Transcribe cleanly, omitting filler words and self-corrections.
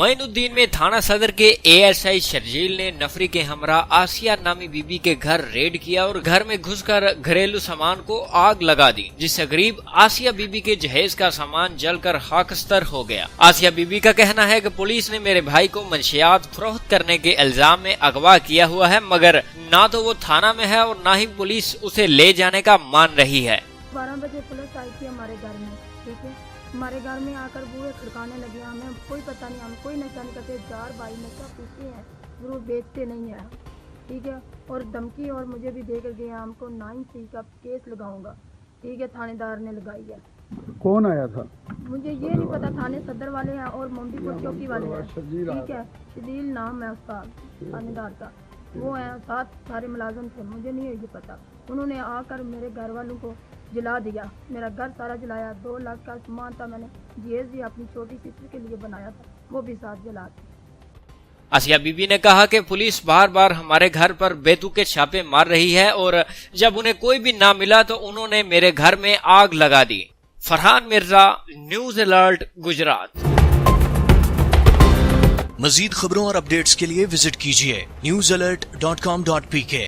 मोइनुद्दीन में थाना सदर के एएसआई शर्जील ने नफरी के हमरा आसिया नामी बीबी के घर रेड किया और घर में घुसकर घरेलू सामान को आग लगा दी, जिससे करीब आसिया बीबी के जहेज का सामान जलकर खाकस्तर हो गया। आसिया बीबी का कहना है कि पुलिस ने मेरे भाई को मंशियात फरोख्त करने के इल्जाम में अगवा किया हुआ है, मगर ना तो वो थाना में है और ना ही पुलिस उसे ले जाने का मान रही है। 12 बजे पुलिस आई थी हमारे घर में, ठीक है। हमारे घर में आकर बूहे खड़काने लगे। हमें कोई पता नहीं, हम कोई नशा नहीं करते। 4 भाई नशा पीते हैं, जरूर बेचते नहीं है, ठीक है। और धमकी और मुझे भी देकर गया, हमको 9C का केस लगाऊंगा, ठीक है, थानेदार ने लगाई है। कौन आया था? मुझे ये नहीं पता, थाने सदर वाले हैं और मोमडीपुर चौकी वाले हैं, ठीक है। शजील नाम है उसका थानेदार का, वो है, साथ सारे मुलाजिम थे, मुझे नहीं है ये पता। उन्होंने आकर मेरे घर वालों को जला दिया, मेरा घर सारा जलाया। 2 लाख का सामान था, मैंने जहेज भी अपनी छोटी सिस्टर के लिए बनाया था, वो भी साथ जला दिया। आसिया बीबी ने कहा कि पुलिस बार बार हमारे घर पर बेतुके छापे मार रही है और जब उन्हें कोई भी ना मिला तो उन्होंने मेरे घर में आग लगा दी। Farhan Mirza, news alert, Gujrat. मजीद खबरों और अपडेट्स के लिए विजिट कीजिए newsalert.com.pk।